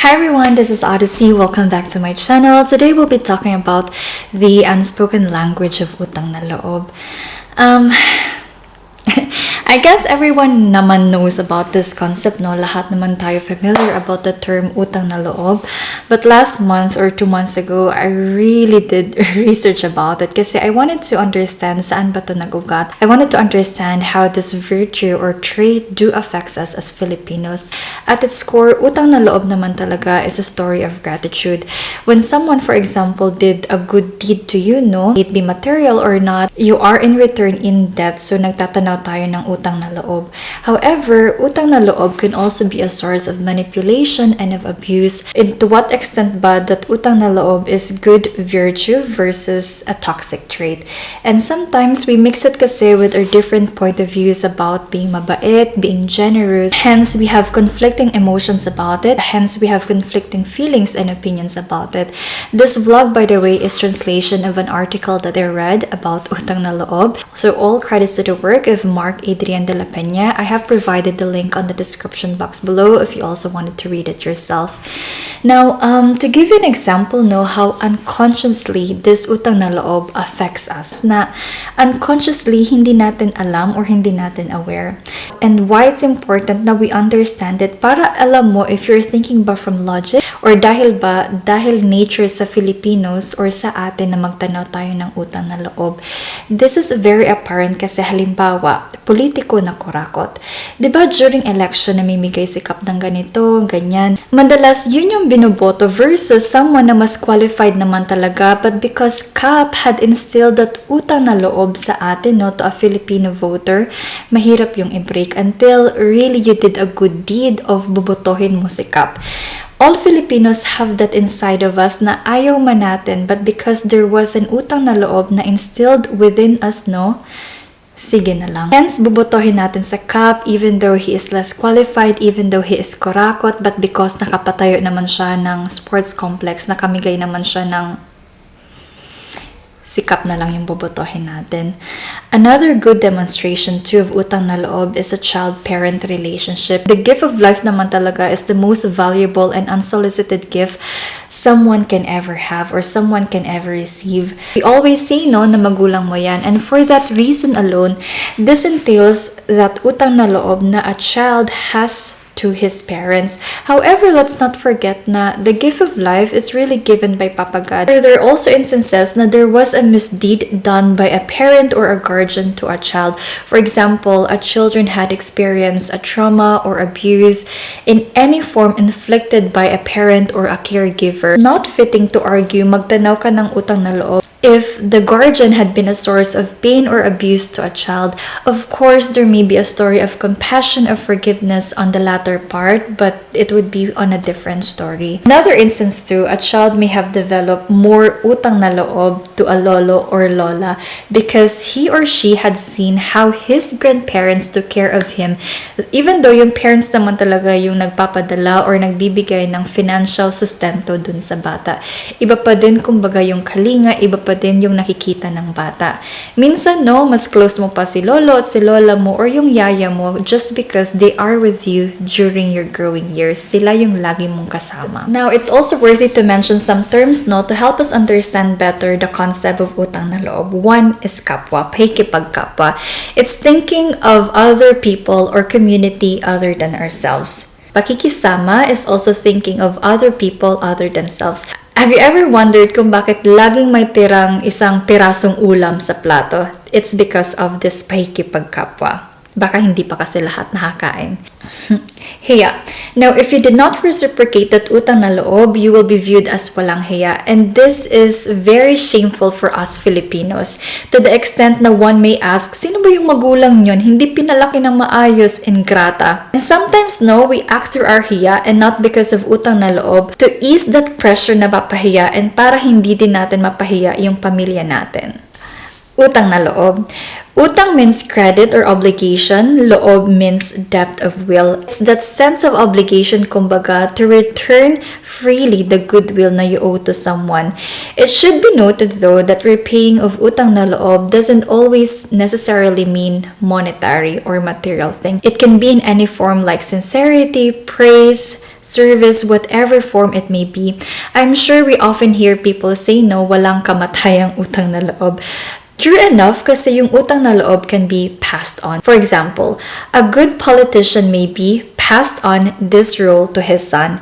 Hi everyone, this is Odyssey. Welcome back to my channel. Today we'll be talking about the unspoken language of utang na loob. I guess everyone naman knows about this concept, no? Lahat naman tayo familiar about the term utang na loob. But last month or 2 months ago, I really did research about it kasi I wanted to understand saan ba to nagugat. I wanted to understand how this virtue or trait do affects us as Filipinos. At its core, utang na loob naman talaga is a story of gratitude. When someone, for example, did a good deed to you, no? It be material or not, you are in return in debt. So nagtatanaw tayo ng utang na loob. However, utang na loob can also be a source of manipulation and of abuse. And to what extent ba that utang na loob is good virtue versus a toxic trait? And sometimes we mix it kasi with our different point of views about being mabait, being generous. Hence, we have conflicting emotions about it. Hence, we have conflicting feelings and opinions about it. This vlog, by the way, is translation of an article that I read about utang na loob. So all credits to the work of Mark Adrian de la Peña. I have provided the link on the description box below if you also wanted to read it yourself. Now, to give you an example, no, how unconsciously this utang na loob affects us, na unconsciously hindi natin alam or hindi natin aware. And why it's important na we understand it para alam mo if you're thinking ba from logic or dahil nature sa Filipinos or sa atin na magtanaw tayo ng utang na loob. This is very apparent kasi halimbawa, politiko na kurakot. Diba during election namimigay si Kap ng ganito, ganyan. Madalas yun yung binoboto versus someone na mas qualified naman talaga, but because Kap had instilled that utang na loob sa atin, no, to a Filipino voter, mahirap yung i-break until really you did a good deed of bubotohin mo si Kap. All Filipinos have that inside of us na ayaw man natin, but because there was an utang na loob na instilled within us, no, sige na lang. Hence, bubotohin natin sa Kap even though he is less qualified, even though he is kurakot, but because nakapatayo naman siya ng sports complex, nakamigay naman siya ng si Kap na lang yung bobotohin natin. Another good demonstration too of utang na loob is a child-parent relationship. The gift of life naman talaga is the most valuable and unsolicited gift someone can ever have or someone can ever receive. We always say no na magulang mo yan, and for that reason alone, this entails that utang na loob na a child has to his parents. However, let's not forget na the gift of life is really given by Papa God. There are also instances na there was a misdeed done by a parent or a guardian to a child. For example, a children had experienced a trauma or abuse in any form inflicted by a parent or a caregiver. Not fitting to argue magtanaw ka ng utang na loob if the guardian had been a source of pain or abuse to a child. Of course, there may be a story of compassion or forgiveness on the latter part, but it would be on a different story. Another instance too, a child may have developed more utang na loob to a lolo or lola because he or she had seen how his grandparents took care of him. Even though yung parents naman talaga yung nagpapadala or nagbibigay ng financial sustento dun sa bata. Iba pa din kumbaga yung kalinga, iba pa din yung nakikita ng bata. Minsan, no, mas close mo pa si lolo at si lola mo or yung yaya mo just because they are with you during your growing years. Sila yung lagi mong kasama. Now, it's also worthy to mention some terms, no, to help us understand better the concept of utang na loob. One is kapwa, pakikipagkapwa. It's thinking of other people or community other than ourselves. Pakikisama is also thinking of other people other than selves. Have you ever wondered kung bakit laging may tirang isang pirasong ulam sa plato? It's because of this pakikipagkapwa. Baka hindi pa kasi lahat nakakain. Hiya. Now, if you did not reciprocate that utang na loob, you will be viewed as walang hiya. And this is very shameful for us Filipinos. To the extent na one may ask, sino ba yung magulang nyon? Hindi pinalaki ng maayos, ingrata. And sometimes, no, we act through our hiya and not because of utang na loob to ease that pressure na mapahiya and para hindi din natin mapahiya yung pamilya natin. Utang na loob. Utang means credit or obligation. Loob means debt of will. It's that sense of obligation, kumbaga, to return freely the goodwill na you owe to someone. It should be noted though that repaying of utang na loob doesn't always necessarily mean monetary or material thing. It can be in any form like sincerity, praise, service, whatever form it may be. I'm sure we often hear people say no, walang kamatayang utang na loob. True enough, kasi yung utang na loob can be passed on. For example, a good politician may be passed on this role to his son.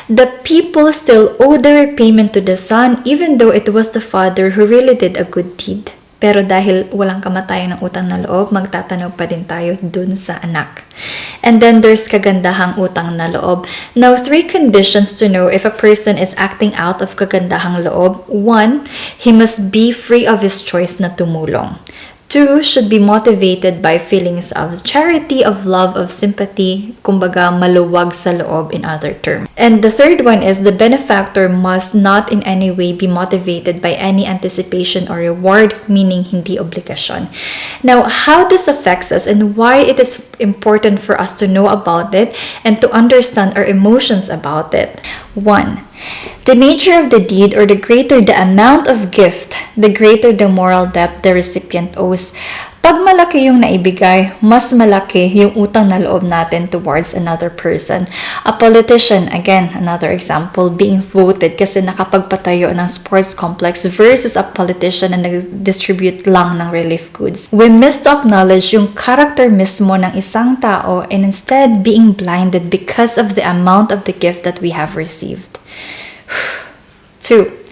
The people still owe the repayment to the son even though it was the father who really did a good deed. Pero dahil walang kamatayan ng utang na loob, magtatanaw pa din tayo dun sa anak. And then there's kagandahang utang na loob. Now, 3 conditions to know if a person is acting out of kagandahang loob. 1, he must be free of his choice na tumulong. 2, should be motivated by feelings of charity, of love, of sympathy, kumbaga maluwag sa loob in other terms. And the 3rd one is the benefactor must not in any way be motivated by any anticipation or reward, meaning hindi obligasyon. Now, how this affects us and why it is important for us to know about it and to understand our emotions about it. 1, the nature of the deed, or the greater the amount of gift, the greater the moral debt the recipient owes. Pag malaki yung naibigay, mas malaki yung utang na loob natin towards another person. A politician, again, another example, being voted kasi nakapagpatayo ng sports complex versus a politician na nag-distribute lang ng relief goods. We miss to acknowledge yung character mismo ng isang tao and instead being blinded because of the amount of the gift that we have received. 2,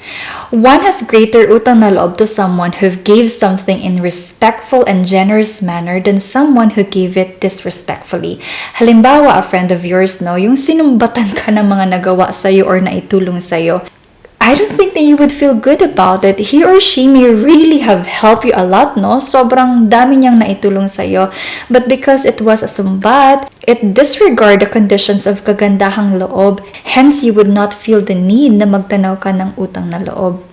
one has greater utang na loob to someone who gave something in respectful and generous manner than someone who gave it disrespectfully. Halimbawa, a friend of yours, no, yung sinumbatan ka ng mga nagawa sa'yo or naitulong sa'yo, I don't think that you would feel good about it. He or she may really have helped you a lot, no? Sobrang dami niyang naitulong sa'yo. But because it was a sumbat, it disregard the conditions of kagandahang loob. Hence, you would not feel the need na magtanaw ka ng utang na loob.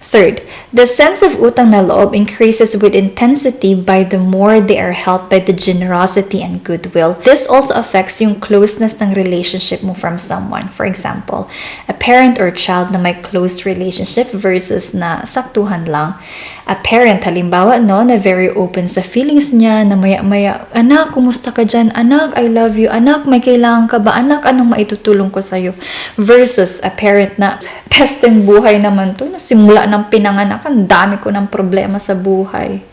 3rd, the sense of utang na loob increases with intensity by the more they are helped by the generosity and goodwill. This also affects yung closeness ng relationship mo from someone. For example, a parent or child na may close relationship versus na saktuhan lang. A parent, halimbawa, no, na very open sa feelings niya, na maya-maya, anak, kumusta ka dyan? Anak, I love you. Anak, may kailangan ka ba? Anak, anong maitutulong ko sa'yo? Versus a parent na, pesteng buhay naman to. Simula ng pinanganak, ang dami ko ng problema sa buhay.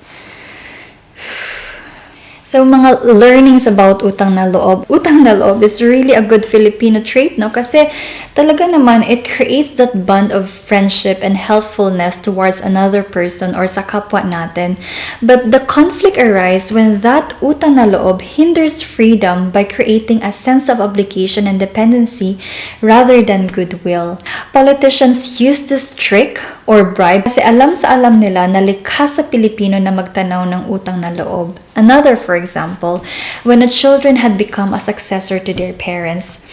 So, mga learnings about utang na loob. Utang na loob is really a good Filipino trait, no? Kasi talaga naman, it creates that bond of friendship and helpfulness towards another person or sa kapwa natin. But the conflict arises when that utang na loob hinders freedom by creating a sense of obligation and dependency rather than goodwill. Politicians use this trick or bribe kasi alam nila na likha sa Pilipino na magtanaw ng utang na loob. Another, for example, when the children had become a successor to their parents.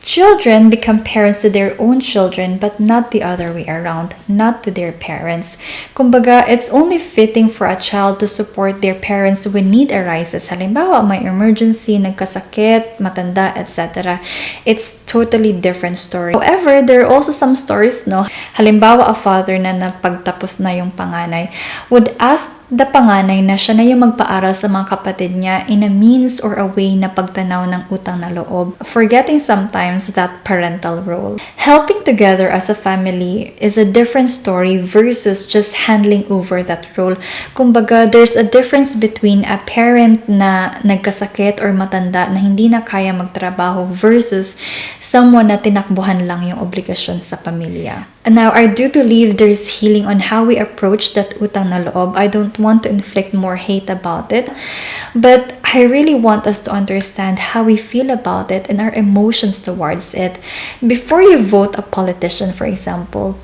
Children become parents to their own children but not the other way around, not to their parents. Kumbaga, it's only fitting for a child to support their parents when need arises. Halimbawa, may emergency, nagkasakit, matanda, etc. It's totally different story. However, there are also some stories, no? Halimbawa, a father na napagtapos na yung panganay would ask the panganay na siya na yung magpaaral sa mga kapatid niya in a means or a way na pagtanaw ng utang na loob, forgetting sometimes that parental role. Helping together as a family is a different story versus just handling over that role. Kumbaga, there's a difference between a parent na nagkasakit or matanda na hindi na kaya magtrabaho versus someone na tinakbuhan lang yung obligasyon sa pamilya. And now, I do believe there is healing on how we approach that utang na loob. I don't want to inflict more hate about it, but I really want us to understand how we feel about it and our emotions towards it. Before you vote a politician, for example,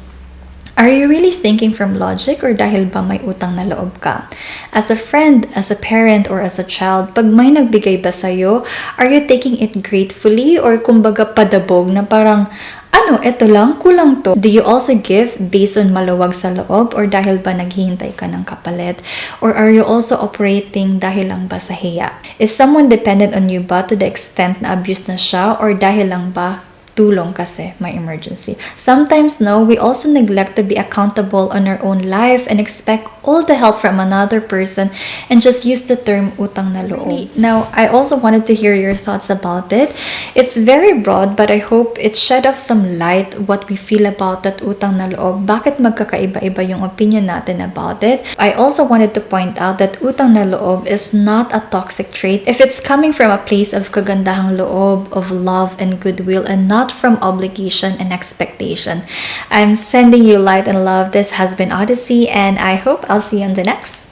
are you really thinking from logic or dahil ba may utang na loob ka? As a friend, as a parent, or as a child, pag may nagbigay ba sa'yo, are you taking it gratefully or kumbaga padabog na parang, Ano, eto lang, kulang to. Do you also give based on maluwag sa loob or dahil ba naghihintay ka ng kapalit? Or are you also operating dahil lang ba sa hiya? Is someone dependent on you ba to the extent na abuse na siya or dahil lang ba tulong kasi may emergency? Sometimes, no, we also neglect to be accountable on our own life and expect all the help from another person and just use the term utang na loob. Now, I also wanted to hear your thoughts about it. It's very broad, but I hope it shed off some light what we feel about that utang na loob. Bakit magkakaiba-iba yung opinion natin about it? I also wanted to point out that utang na loob is not a toxic trait if it's coming from a place of kagandahang loob, of love and goodwill, and not from obligation and expectation. I'm sending you light and love. This has been Odyssey, and I hope I'll see you on the next.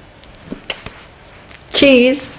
Cheers!